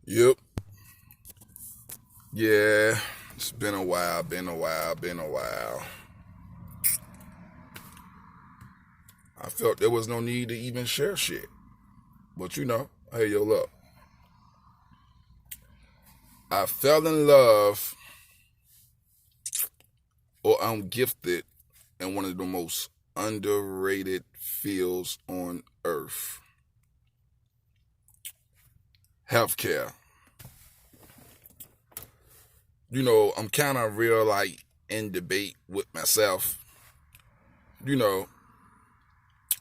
Yep. Yeah. It's been a while. I felt there was no need to even share shit. But hey, yo, look. I fell in love, or I'm gifted in one of the most underrated fields on earth. HealthCare. I'm kind of real in debate with myself. You know,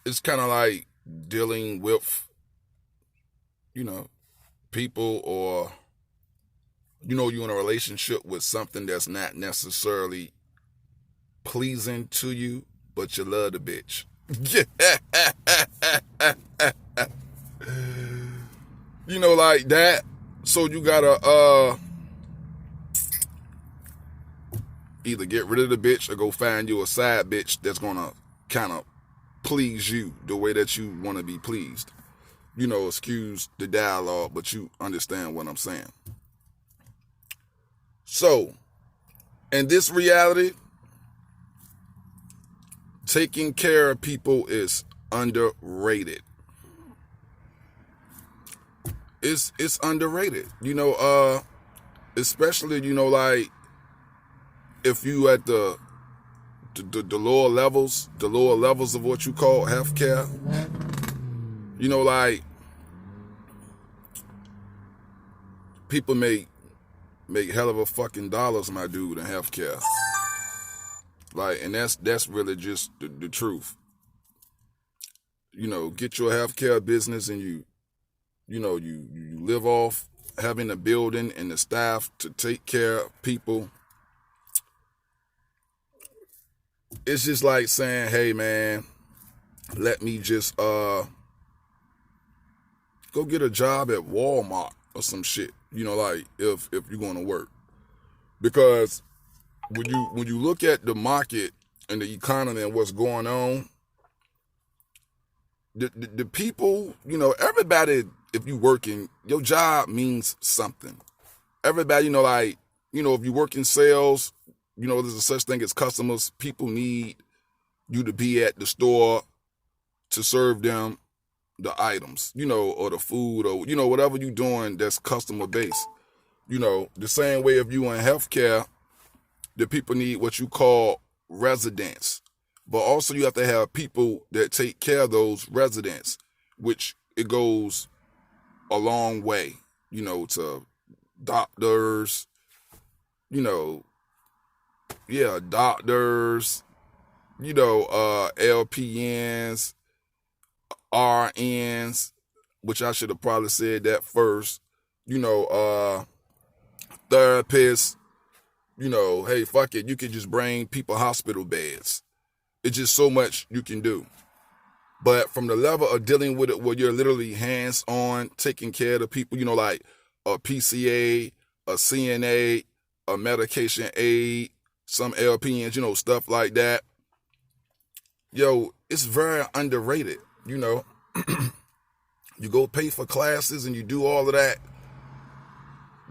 it's kind of like dealing with, you know, people, or you're in a relationship with something that's not necessarily pleasing to you, but you love the bitch. Like that. So you gotta either get rid of the bitch or go find you a side bitch that's gonna kind of please you the way that you want to be pleased. Excuse the dialogue, but you understand what I'm saying. So, in this reality, taking care of people is underrated. It's underrated. Especially if you at the lower levels of what you call healthcare. People make hell of a fucking dollars, my dude, in healthcare. And that's really just the truth. Get your healthcare business, and you live off having a building and the staff to take care of people. It's just like saying, hey man, let me just go get a job at Walmart or some shit. If you're going to work. Because when you look at the market and the economy and what's going on, the people, everybody, if you working, your job means something. Everybody, if you work in sales, there's a such thing as customers. People need you to be at the store to serve them the items, or the food, or, whatever you're doing that's customer based. The same way if you in healthcare, the people need what you call residents. But also you have to have people that take care of those residents, which it goes a long way, to doctors, doctors, LPNs, RNs, which I should have probably said that first, therapists, hey, fuck it, you can just bring people hospital beds. It's just so much you can do. But from the level of dealing with it where you're literally hands-on, taking care of the people, like a PCA, a CNA, a medication aid, some LPNs, stuff like that. It's very underrated, You go pay for classes and you do all of that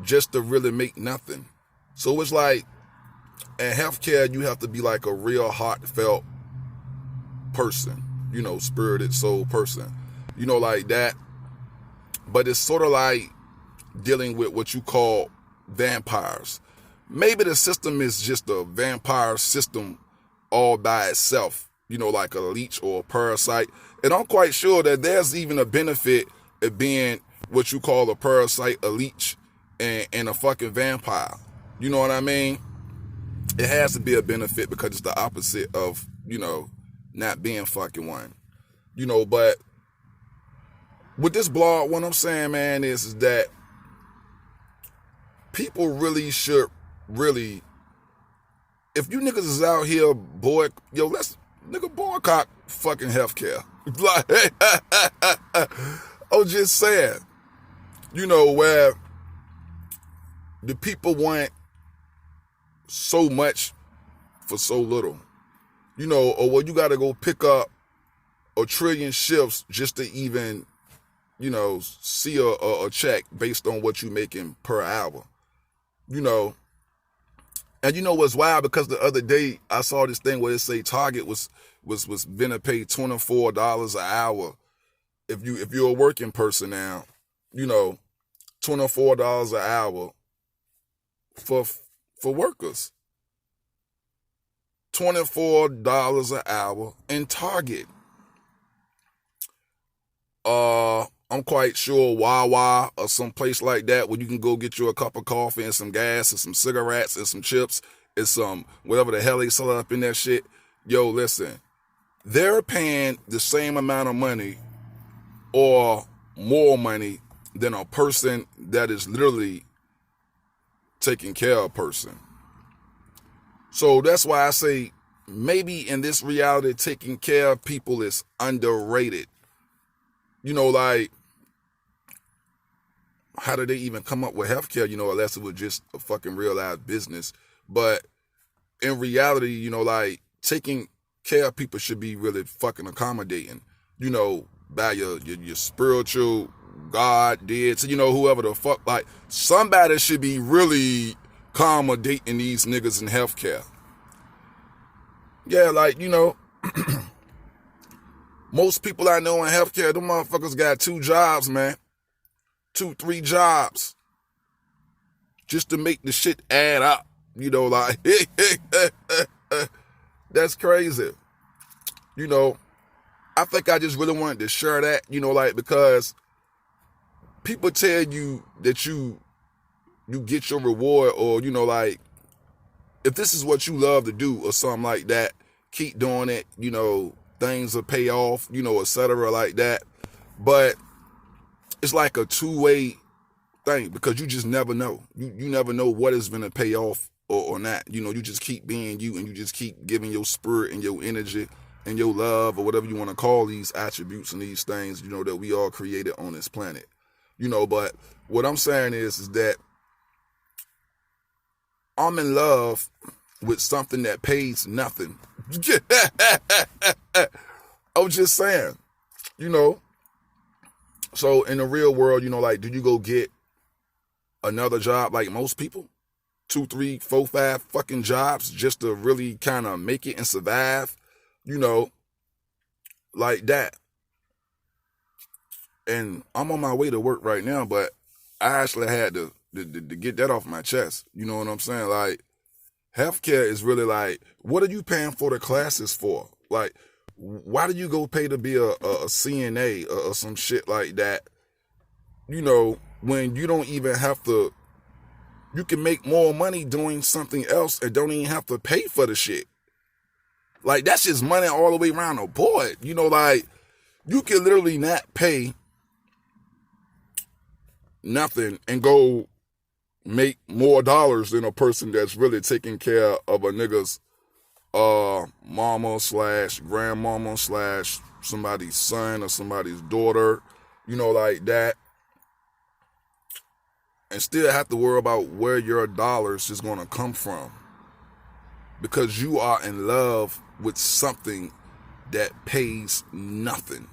just to really make nothing. So it's like, in healthcare, you have to be like a real heartfelt person, spirited soul person, like that. But it's sort of like dealing with what you call vampires. Maybe the system is just a vampire system all by itself, like a leech or a parasite. And I'm quite sure that there's even a benefit of being what you call a parasite, a leech, and a fucking vampire. You know what I mean? It has to be a benefit because it's the opposite of, not being fucking one. But with this blog, what I'm saying, man, is that people really should if you niggas is out here, let's boycott fucking healthcare. I'm just saying, where the people want so much for so little, or where you got to go pick up a trillion shifts just to even see a check based on what you making per hour, you know. And you know what's wild? Because the other day I saw this thing where it say Target was gonna pay $24 an hour if you're a working person now, $24 an hour for workers. $24 an hour in Target. I'm quite sure Wawa or some place like that where you can go get you a cup of coffee and some gas and some cigarettes and some chips and some whatever the hell they sell up in that shit. Yo, listen, they're paying the same amount of money or more money than a person that is literally taking care of a person. So that's why I say maybe in this reality, taking care of people is underrated. Like, how did they even come up with healthcare, unless it was just a fucking real life business. But in reality, like, taking care of people should be really fucking accommodating, by your spiritual God did. So, whoever the fuck, like, somebody should be really accommodating these niggas in healthcare. Yeah, like, most people I know in healthcare, them motherfuckers got 2 jobs, man. 2-3 jobs. Just to make the shit add up. Like, that's crazy. I think I just really wanted to share that, like, because people tell you that you get your reward, or, like, if this is what you love to do or something like that, keep doing it, things will pay off, etc. like that. But it's like a two-way thing, because you just never know. You never know what is going to pay off or not. You just keep being you, and you just keep giving your spirit and your energy and your love, or whatever you want to call these attributes and these things, that we all created on this planet. But what I'm saying is that I'm in love with something that pays nothing. I'm just saying, So in the real world, like, do you go get another job like most people? 2, 3, 4, 5 fucking jobs just to really kind of make it and survive, like that. And I'm on my way to work right now, but I actually had to get that off my chest. You know what I'm saying? Like, healthcare is really like, what are you paying for the classes for? Like, why do you go pay to be a CNA or some shit like that? When you don't even have to, you can make more money doing something else and don't even have to pay for the shit. Like, that's just money all the way around the board. Like, you can literally not pay nothing and go make more dollars than a person that's really taking care of a nigga's mama / grandmama / somebody's son or somebody's daughter, like that. And still have to worry about where your dollars is going to come from, because you are in love with something that pays nothing.